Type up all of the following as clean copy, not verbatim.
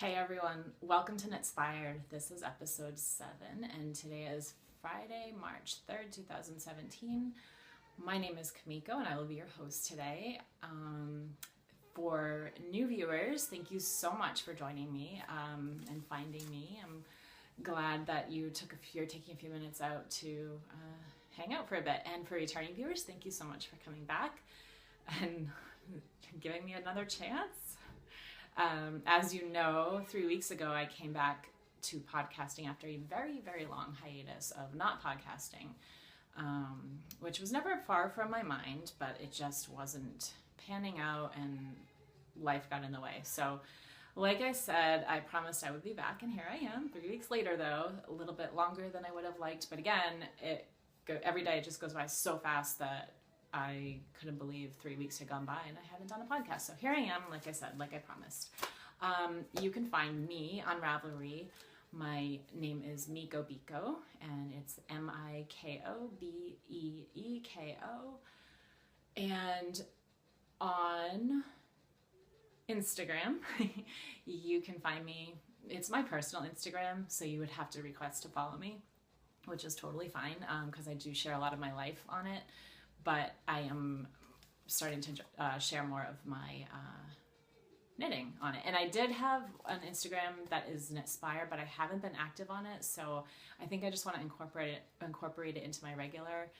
Hey everyone, welcome to Knitspired. This is episode 7 and today is Friday, March 3rd, 2017. My name is Mikobeeko and I will be your host today. For new viewers, thank you so much for joining me and finding me. I'm glad that you're taking a few minutes out to hang out for a bit. And for returning viewers, thank you so much for coming back and giving me another chance. As you know, 3 weeks ago, I came back to podcasting after a very, very long hiatus of not podcasting, which was never far from my mind, but it just wasn't panning out and life got in the way. So like I said, I promised I would be back, and here I am 3 weeks later, though, a little bit longer than I would have liked. But again, every day it just goes by so fast that I couldn't believe 3 weeks had gone by and I hadn't done a podcast. So here I am, like I said, like I promised. You can find me on Ravelry. My name is Mikobeeko, and it's Mikobeeko. And on Instagram, you can find me. It's my personal Instagram, so you would have to request to follow me, which is totally fine because I do share a lot of my life on it. But I am starting to share more of my knitting on it. And I did have an Instagram that is Knitspired, but I haven't been active on it. So I think I just want to incorporate it into my regular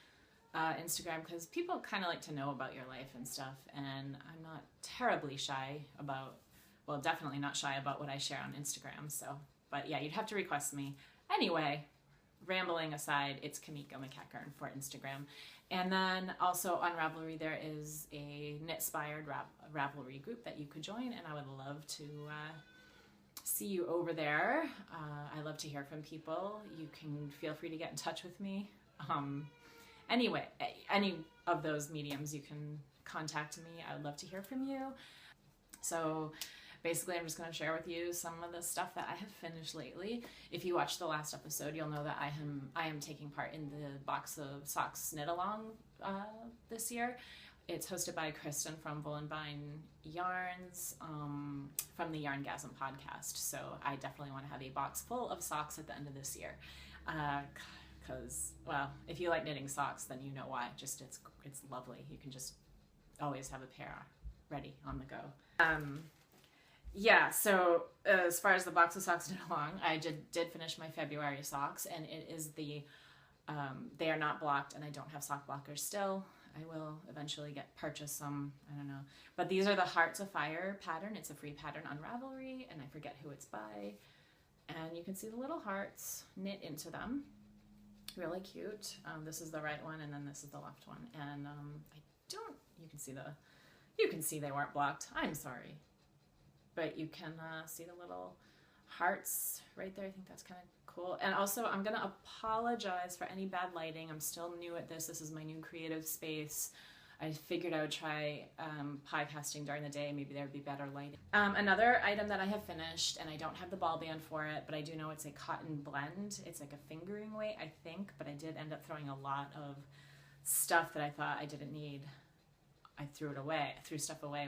Instagram, because people kind of like to know about your life and stuff. And I'm not terribly shy about, well, definitely not shy about what I share on Instagram. So, but yeah, you'd have to request me. Anyway, rambling aside, it's Mikobeeko for Instagram. And then also on Ravelry, there is a Knitspired Ravelry group that you could join, and I would love to see you over there. I love to hear from people. You can feel free to get in touch with me. Anyway, any of those mediums, you can contact me. I would love to hear from you. So basically, I'm just going to share with you some of the stuff that I have finished lately. If you watched the last episode, you'll know that I am taking part in the Box of Socks Knit Along this year. It's hosted by Kristen from Wool and Vine Yarns from the Yarngasm podcast. So I definitely want to have a box full of socks at the end of this year. Because, well, if you like knitting socks, then you know why. Just it's lovely. You can just always have a pair ready on the go. Yeah, so as far as the Box of Socks Knit Along, I did finish my February socks, and it is they are not blocked, and I don't have sock blockers still. I will eventually purchase some, I don't know. But these are the Hearts of Fire pattern. It's a free pattern on Ravelry, and I forget who it's by. And you can see the little hearts knit into them. Really cute. This is the right one, and then this is the left one. And you can see they weren't blocked. I'm sorry. But you can see the little hearts right there. I think that's kind of cool. And also, I'm going to apologize for any bad lighting. I'm still new at this. This is my new creative space. I figured I would try podcasting during the day. Maybe there would be better lighting. Another item that I have finished, and I don't have the ball band for it, but I do know it's a cotton blend. It's like a fingering weight, I think, but I did end up throwing a lot of stuff that I thought I didn't need. I threw it away. I threw stuff away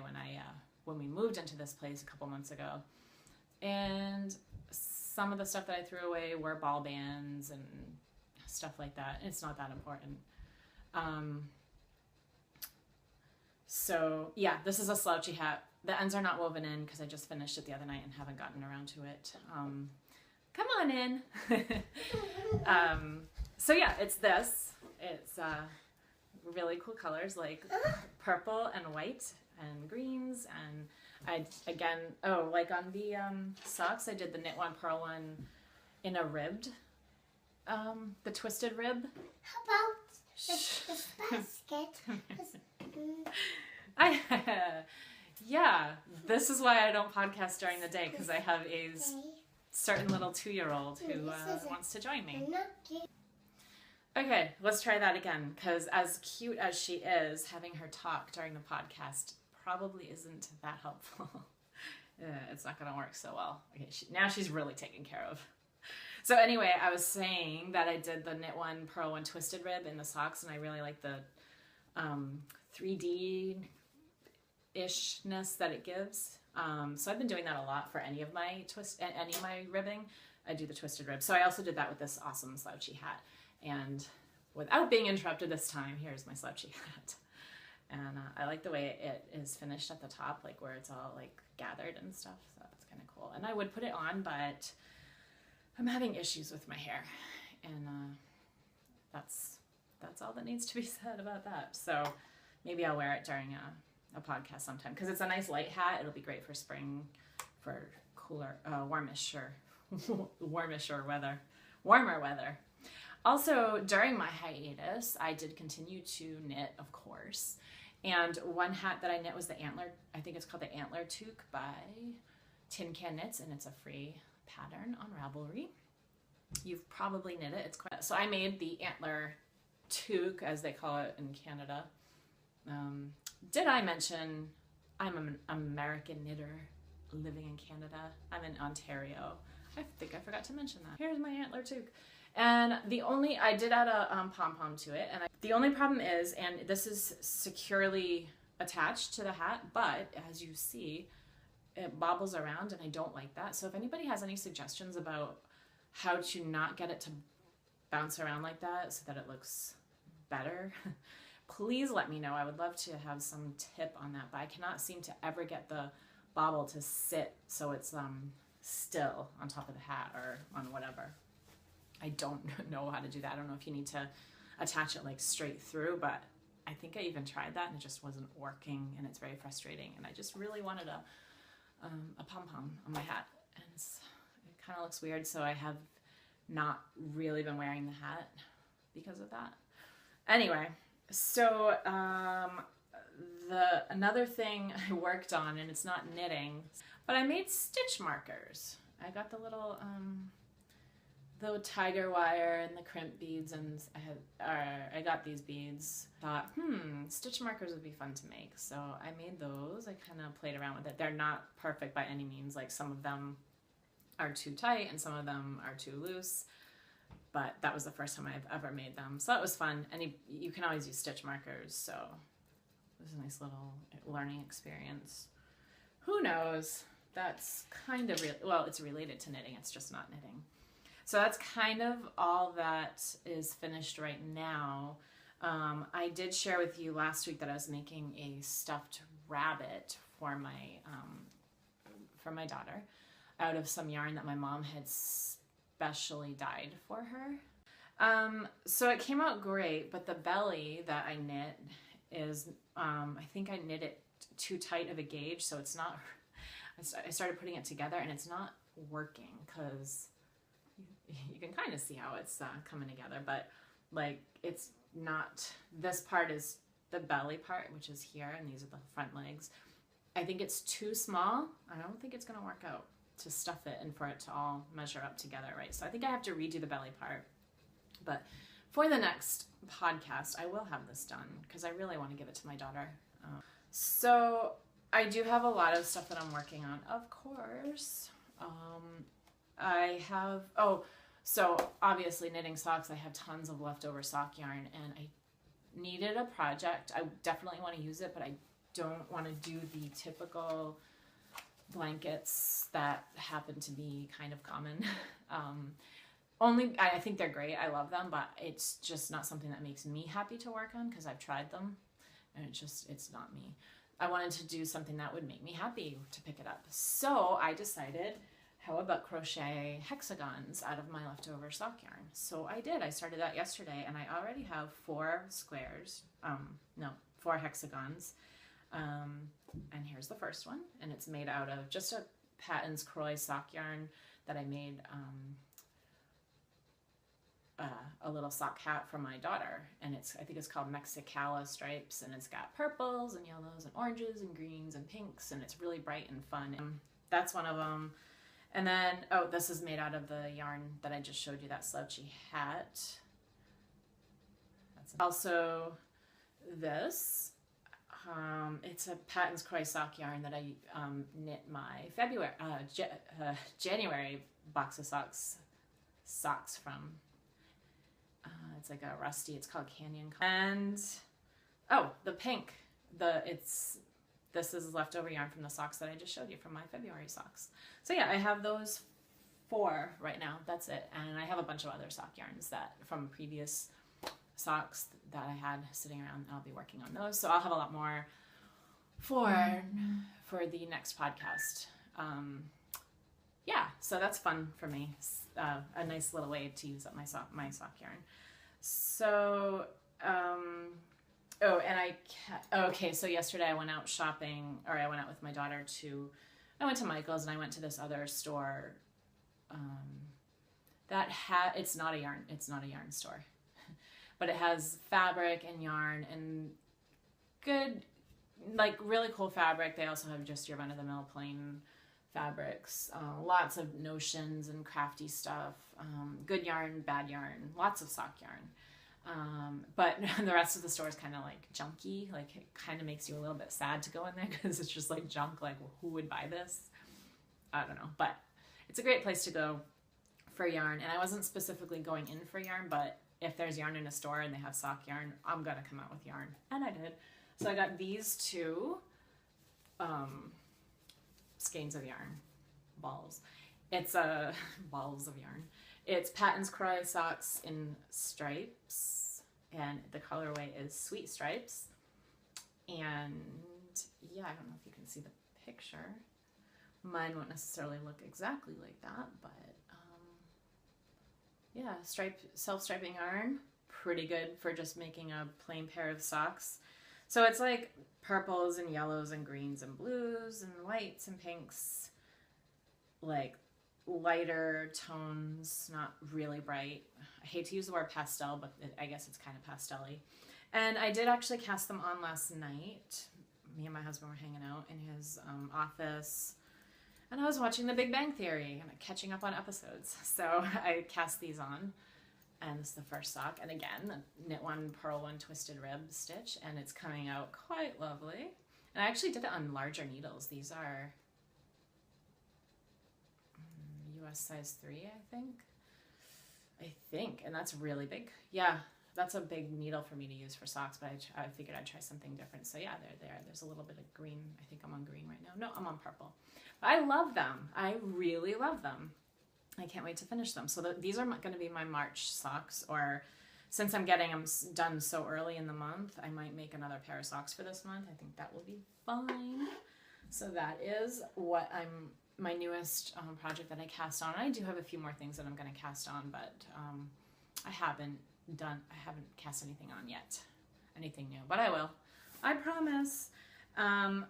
when we moved into this place a couple months ago. And some of the stuff that I threw away were ball bands and stuff like that. It's not that important. So yeah, this is a slouchy hat. The ends are not woven in because I just finished it the other night and haven't gotten around to it. Come on in. So yeah, it's this. It's really cool colors like purple and white and greens, and like on the socks, I did the knit one, purl one in a ribbed, the twisted rib. How about this basket? Yeah, this is why I don't podcast during the day, because I have a certain little 2-year-old who wants to join me. Okay, let's try that again, because as cute as she is, having her talk during the podcast probably isn't that helpful. It's not going to work so well. Okay, now she's really taken care of. So anyway, I was saying that I did the knit one, purl one, twisted rib in the socks, and I really like the 3D-ishness that it gives So I've been doing that a lot for any of my ribbing. I do the twisted rib. So I also did that with this awesome slouchy hat. And without being interrupted this time, here's my slouchy hat. And I like the way it is finished at the top, like where it's all like gathered and stuff. So that's kind of cool. And I would put it on, but I'm having issues with my hair. And that's all that needs to be said about that. So maybe I'll wear it during a podcast sometime, because it's a nice light hat. It'll be great for spring, for cooler, warmer weather. Also, during my hiatus, I did continue to knit, of course. And one hat that I knit was the antler. I think it's called the Antler Toque by Tin Can Knits, and it's a free pattern on Ravelry. You've probably knit it. It's quite. So I made the Antler Toque, as they call it in Canada. Did I mention I'm an American knitter living in Canada? I'm in Ontario. I think I forgot to mention that. Here's my Antler Toque. And I did add a pom-pom to it. And the only problem is, and this is securely attached to the hat, but as you see, it bobbles around and I don't like that. So if anybody has any suggestions about how to not get it to bounce around like that so that it looks better, please let me know. I would love to have some tip on that, but I cannot seem to ever get the bobble to sit so it's still on top of the hat or on whatever. I don't know how to do that. I don't know if you need to attach it like straight through, but I think I even tried that and it just wasn't working, and it's very frustrating. And I just really wanted a pom-pom on my hat, and it kind of looks weird, so I have not really been wearing the hat because of that. Anyway, so another thing I worked on, and it's not knitting, but I made stitch markers. I got the little the tiger wire and the crimp beads, and I got these beads. Thought, stitch markers would be fun to make, so I made those. I kind of played around with it. They're not perfect by any means. Like, some of them are too tight and some of them are too loose, but that was the first time I've ever made them, so that was fun. And you can always use stitch markers, so it was a nice little learning experience. Who knows? That's kind of well, it's related to knitting. It's just not knitting. So that's kind of all that is finished right now. I did share with you last week that I was making a stuffed rabbit for my daughter out of some yarn that my mom had specially dyed for her. So it came out great, but the belly that I knit is, I think I knit it too tight of a gauge, so it's not, I started putting it together and it's not working, because you can kind of see how it's coming together, but like, it's not, this part is the belly part, which is here, and these are the front legs. I think it's too small. I don't think it's going to work out to stuff it and for it to all measure up together, right? So I think I have to redo the belly part, but for the next podcast, I will have this done, because I really want to give it to my daughter. So I do have a lot of stuff that I'm working on, of course. I have, so obviously knitting socks, I have tons of leftover sock yarn, and I needed a project. I definitely want to use it, but I don't want to do the typical blankets that happen to be kind of common. I think they're great. I love them, but it's just not something that makes me happy to work on, because I've tried them and it's not me. I wanted to do something that would make me happy to pick it up. So I decided, how about crochet hexagons out of my leftover sock yarn? So I did. I started that yesterday, and I already have 4 hexagons. And here's the first one, and it's made out of just a Patton's Croy sock yarn that I made a little sock hat for my daughter, and I think it's called Mexicala stripes, and it's got purples and yellows and oranges and greens and pinks, and it's really bright and fun. And that's one of them. And then, this is made out of the yarn that I just showed you, that slouchy hat. That's also this. It's a Patton's Croy sock yarn that I knit my January box of socks from. It's like a rusty, it's called Canyon. And, the pink. this is leftover yarn from the socks that I just showed you from my February socks. So yeah, I have those 4 right now. That's it. And I have a bunch of other sock yarns that from previous socks that I had sitting around. I'll be working on those. So I'll have a lot more for the next podcast. Yeah, so that's fun for me. A nice little way to use up my sock yarn. So, so yesterday I went out shopping, or I went out with my daughter I went to Michael's and I went to this other store it's not a yarn store, but it has fabric and yarn and good, like really cool fabric. They also have just your run-of-the-mill plain fabrics, lots of notions and crafty stuff, good yarn, bad yarn, lots of sock yarn. But the rest of the store is kind of like junky. Like it kind of makes you a little bit sad to go in there because it's just like junk. Like who would buy this? I don't know, but it's a great place to go for yarn. And I wasn't specifically going in for yarn, but if there's yarn in a store and they have sock yarn, I'm gonna come out with yarn. And I did. So I got these 2 skeins of yarn, balls. It's balls of yarn. It's Patton's Croy socks in stripes, and the colorway is Sweet Stripes. And yeah, I don't know if you can see the picture. Mine won't necessarily look exactly like that, but yeah, self-striping yarn, pretty good for just making a plain pair of socks. So it's like purples and yellows and greens and blues and whites and pinks, like lighter tones, not really bright. I hate to use the word pastel, but I guess it's kind of pastel-y. And I did actually cast them on last night. Me and my husband were hanging out in his office, and I was watching The Big Bang Theory and catching up on episodes. So I cast these on, and this is the first sock. And again, knit 1, purl 1, twisted rib stitch, and it's coming out quite lovely. And I actually did it on larger needles. These are US size 3, I think, and that's really big. Yeah, that's a big needle for me to use for socks, but I figured I'd try something different. So yeah, they're there. There's a little bit of green. I think I'm on green right now. No, I'm on purple. But I love them. I really love them. I can't wait to finish them. So these are going to be my March socks, or since I'm getting them done so early in the month, I might make another pair of socks for this month. I think that will be fine. So that is what my newest project that I cast on. I do have a few more things that I'm going to cast on, but I haven't cast anything on yet, anything new, but I will, I promise.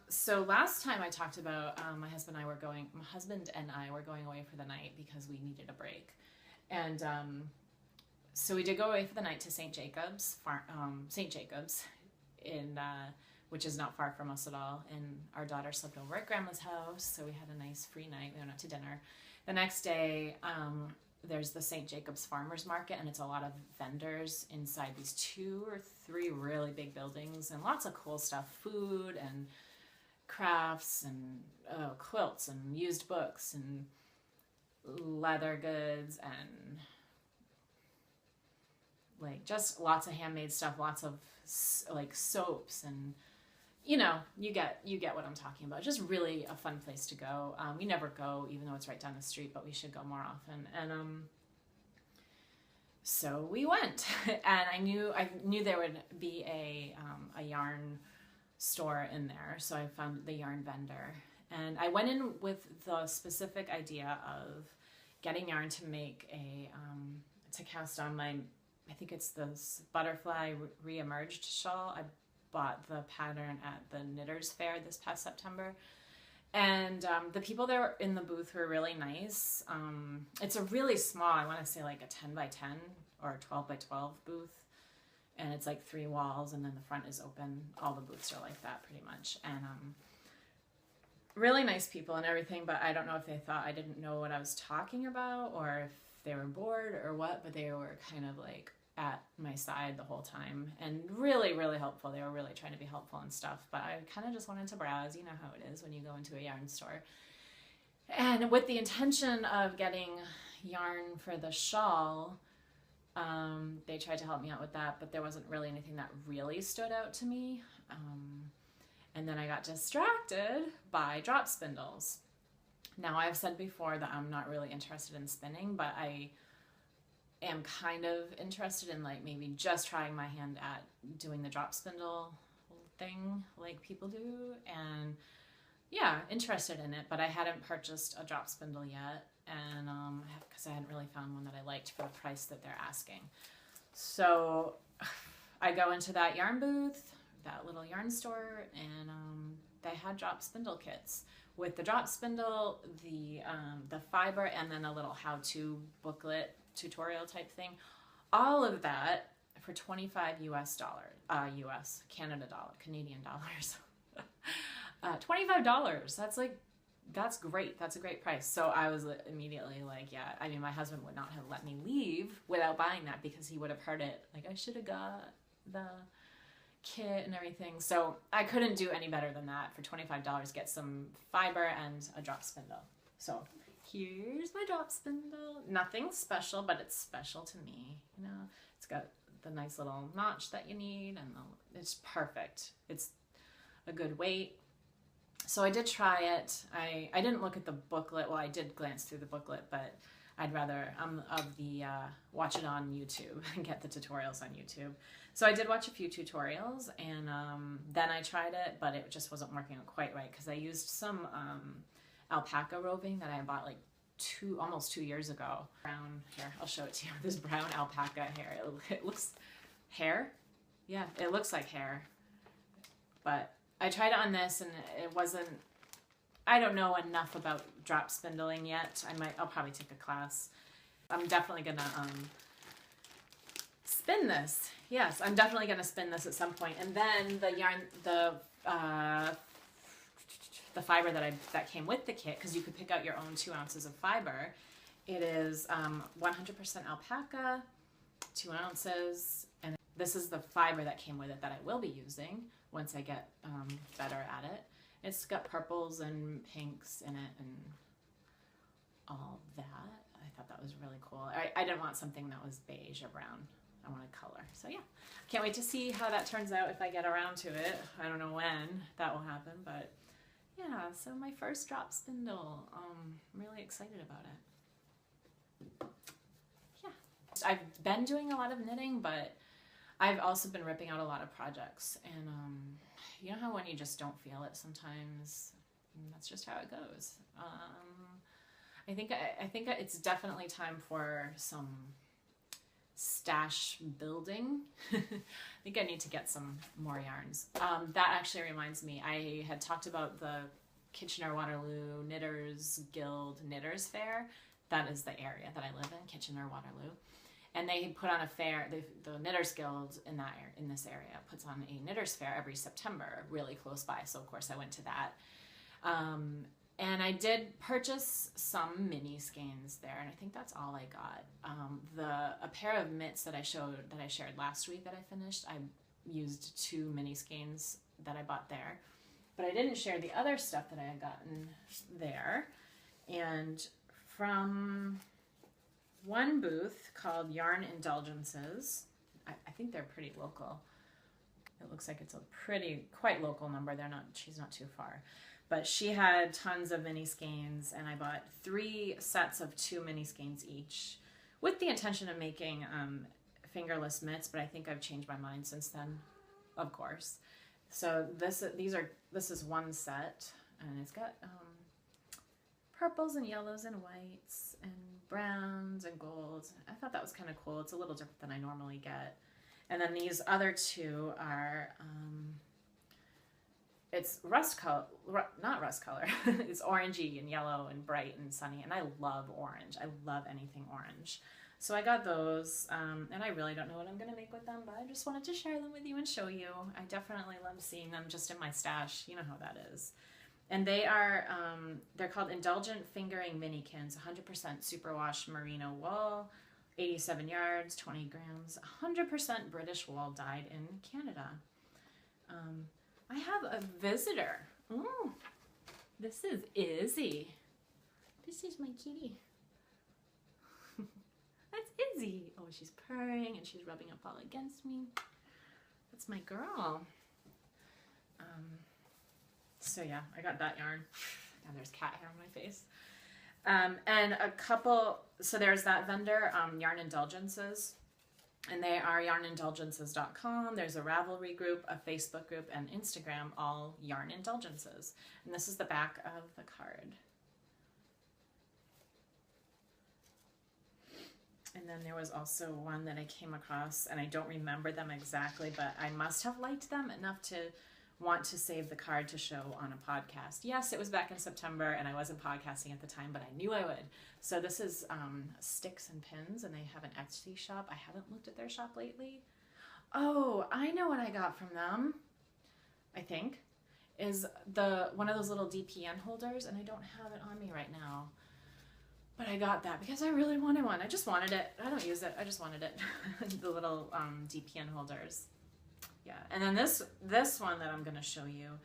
So last time I talked about my husband and I were going away for the night because we needed a break, and so we did go away for the night to St. Jacobs, in which is not far from us at all. And our daughter slept over at Grandma's house, so we had a nice free night. We went out to dinner. The next day, there's the St. Jacobs Farmers Market, and it's a lot of vendors inside these 2 or 3 really big buildings, and lots of cool stuff, food and crafts and quilts and used books and leather goods and like just lots of handmade stuff, lots of like soaps, and you get what I'm talking about. Just really a fun place to go. We never go, even though it's right down the street, but we should go more often. And so we went, and I knew there would be a yarn store in there, so I found the yarn vendor, and I went in with the specific idea of getting yarn to make to cast on my, I think it's this butterfly re-emerged shawl. I bought the pattern at the Knitters Fair this past September, and the people there in the booth were really nice. It's a really small, I want to say like a 10 by 10 or 12 by 12 booth, and it's like 3 walls, and then the front is open. All the booths are like that pretty much, and really nice people and everything, but I don't know if they thought I didn't know what I was talking about or if they were bored or what, but they were kind of like at my side the whole time, and really, really helpful. They were really trying to be helpful and stuff, but I kind of just wanted to browse. You know how it is when you go into a yarn store. And with the intention of getting yarn for the shawl, they tried to help me out with that, but there wasn't really anything that really stood out to me. And then I got distracted by drop spindles. Now, I've said before that I'm not really interested in spinning, but I am kind of interested in like maybe just trying my hand at doing the drop spindle thing like people do. And yeah, interested in it, but I hadn't purchased a drop spindle yet, and because I hadn't really found one that I liked for the price that they're asking. So I go into that yarn booth, that little yarn store, and they had drop spindle kits with the drop spindle, the fiber, and then a little how-to booklet tutorial type thing. All of that for $25 Canadian dollars. $25. That's great. That's a great price. So I was immediately like, yeah, I mean, my husband would not have let me leave without buying that, because he would have heard it. Like, I should have got the kit and everything. So I couldn't do any better than that. For $25, get some fiber and a drop spindle. So here's my drop spindle. Nothing special, but it's special to me. You know, it's got the nice little notch that you need, and it's perfect. It's a good weight. So I did try it. I didn't look at the booklet. Well, I did glance through the booklet, but I'd rather watch it on YouTube and get the tutorials on YouTube. So I did watch a few tutorials, and then I tried it, but it just wasn't working out quite right, because I used some alpaca roving that I bought like almost 2 years ago. Brown hair. I'll show it to you. This brown alpaca hair. It looks hair. Yeah, it looks like hair, but I tried it on this, and it wasn't. I don't know enough about drop spindling yet. I'll probably take a class. I'm definitely gonna spin this. Yes, I'm definitely gonna spin this at some point. And then the yarn, the fiber that came with the kit, because you could pick out your own 2 ounces of fiber. It is 100% alpaca, 2 ounces, and this is the fiber that came with it that I will be using once I get better at it. It's got purples and pinks in it and all that. I thought that was really cool. I didn't want something that was beige or brown. I wanted color. So yeah, can't wait to see how that turns out if I get around to it. I don't know when that will happen, but yeah, so my first drop spindle. I'm really excited about it. Yeah, I've been doing a lot of knitting, but I've also been ripping out a lot of projects, and you know how when you just don't feel it sometimes, that's just how it goes. I think it's definitely time for some stash building. I think I need to get some more yarns. That actually reminds me, I had talked about the Kitchener-Waterloo Knitters Guild Knitters Fair. That is the area that I live in, Kitchener-Waterloo. And they put on a fair, the Knitters Guild in this area puts on a Knitters Fair every September, really close by. So of course I went to that. And I did purchase some mini skeins there, and I think that's all I got. A pair of mitts that I shared last week that I finished, I used 2 mini skeins that I bought there. But I didn't share the other stuff that I had gotten there. And from one booth called Yarn Indulgences, I think they're pretty local. It looks like it's quite local number. She's not too far. But she had tons of mini skeins, and I bought 3 sets of 2 mini skeins each, with the intention of making fingerless mitts, but I think I've changed my mind since then, of course. So this is one set, and it's got purples and yellows and whites and browns and golds. I thought that was kind of cool. It's a little different than I normally get. And then these other 2 are it's not rust color. It's orangey and yellow and bright and sunny, and I love orange. I love anything orange. So I got those, and I really don't know what I'm going to make with them, but I just wanted to share them with you and show you. I definitely love seeing them just in my stash. You know how that is. And they are, they're called Indulgent Fingering Minikins, 100% superwash merino wool, 87 yards, 20 grams, 100% British wool dyed in Canada. I have a visitor. Ooh, this is Izzy. This is my kitty. That's Izzy. Oh, she's purring and she's rubbing up all against me. That's my girl. So yeah, I got that yarn. And there's cat hair on my face. And a couple, so there's that vendor, Yarn Indulgences, and they are yarnindulgences.com. There's a Ravelry group, a Facebook group, and Instagram, all Yarn Indulgences. And this is the back of the card. And then there was also one that I came across, and I don't remember them exactly, but I must have liked them enough to want to save the card to show on a podcast. Yes, it was back in September, and I wasn't podcasting at the time, but I knew I would. So this is Sticks and Pins, and they have an Etsy shop. I haven't looked at their shop lately. Oh, I know what I got from them, I think, is one of those little DPN holders, and I don't have it on me right now. But I got that because I really wanted one. I just wanted it. I don't use it. I just wanted it. The little DPN holders. Yeah, and then this one that I'm going to show you,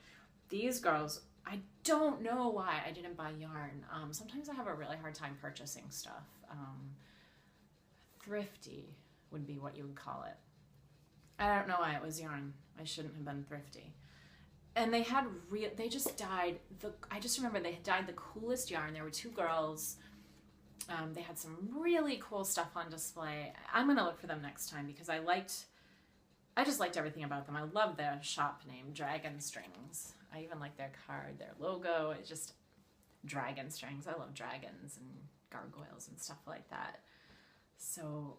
these girls, I don't know why I didn't buy yarn. Sometimes I have a really hard time purchasing stuff. Thrifty would be what you would call it. I don't know why it was yarn. I shouldn't have been thrifty. And they had they just dyed, I just remember they had dyed the coolest yarn. There were two girls. They had some really cool stuff on display. I'm going to look for them next time because I just liked everything about them. I love their shop name, Dragon Strings. I even like their card, their logo. It's just Dragon Strings. I love dragons and gargoyles and stuff like that. So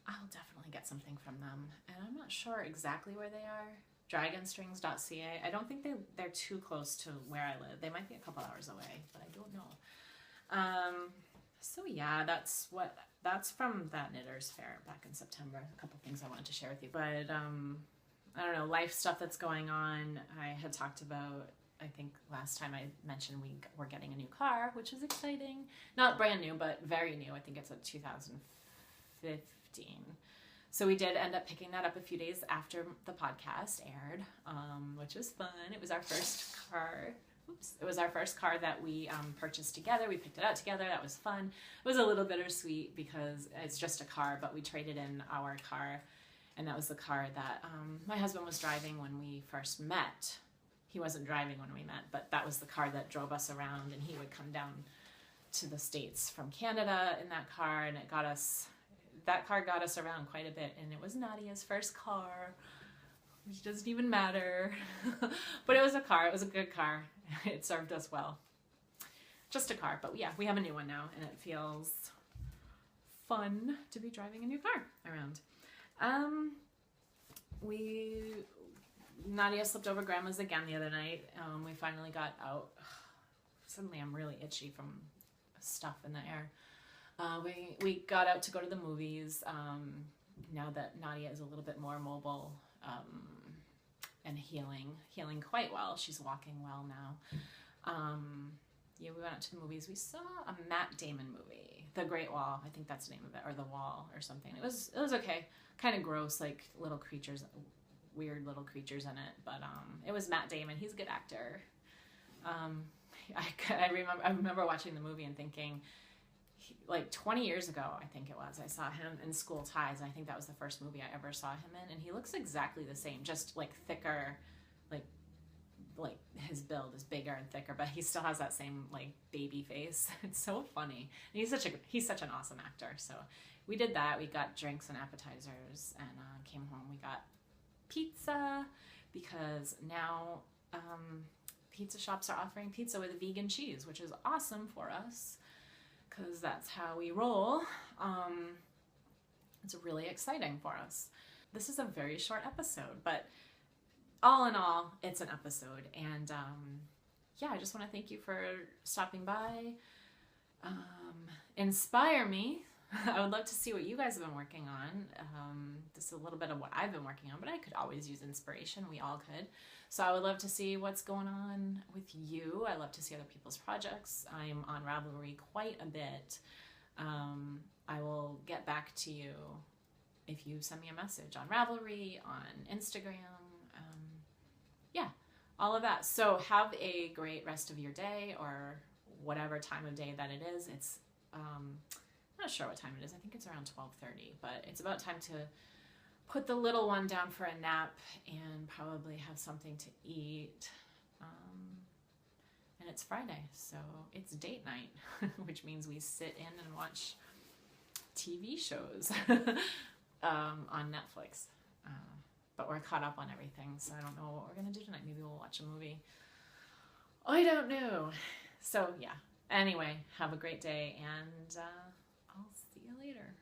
I'll definitely get something from them. And I'm not sure exactly where they are. Dragonstrings.ca. I don't think they're too close to where I live. They might be a couple hours away, but I don't know. So yeah, that's from that Knitters Fair back in September. A couple things I wanted to share with you. But I don't know, life stuff that's going on. I had talked about, I think last time I mentioned we're getting a new car, which is exciting. Not brand new, but very new. I think it's a 2015. So we did end up picking that up a few days after the podcast aired, which was fun. It was our first car. It was our first car that we purchased together. We picked it out together. That was fun. It was a little bittersweet because it's just a car, but we traded in our car, and that was the car that my husband was driving when we first met. He wasn't driving when we met, but that was the car that drove us around, and he would come down to the States from Canada in that car, and that car got us around quite a bit, and it was Nadia's first car, which doesn't even matter. But it was a car. It was a good car. It served us well. Just a car, but yeah, we have a new one now, and it feels fun to be driving a new car around. Nadia slept over grandma's again the other night. We finally got out. Suddenly I'm really itchy from stuff in the air. We got out to go to the movies now that Nadia is a little bit more mobile and healing quite well. She's walking well now. Yeah, we went out to the movies. We saw a Matt Damon movie, The Great Wall. I think that's the name of it, or The Wall or something. It was okay. Kind of gross, like little creatures, weird little creatures in it. But it was Matt Damon. He's a good actor. I remember watching the movie and thinking, like 20 years ago, I think it was, I saw him in School Ties, and I think that was the first movie I ever saw him in, and he looks exactly the same, just like thicker, like his build is bigger and thicker, but he still has that same like baby face. It's so funny. And he's such an awesome actor. So we did that. We got drinks and appetizers, and came home. We got pizza because now pizza shops are offering pizza with a vegan cheese, which is awesome for us because that's how we roll. It's really exciting for us. This is a very short episode, but all in all, it's an episode. And yeah, I just want to thank you for stopping by. Inspire me. I would love to see what you guys have been working on. Just a little bit of what I've been working on, but I could always use inspiration. We all could. So I would love to see what's going on with you. I love to see other people's projects. I'm on Ravelry quite a bit. I will get back to you if you send me a message on Ravelry, on Instagram. Yeah, all of that. So have a great rest of your day, or whatever time of day that it is. It's I'm not sure what time it is. I think it's around 12:30, but it's about time to put the little one down for a nap and probably have something to eat. and it's Friday, so it's date night, which means we sit in and watch TV shows on Netflix. But we're caught up on everything, so I don't know what we're going to do tonight. Maybe we'll watch a movie. I don't know. So, yeah. Anyway, have a great day, and I'll see you later.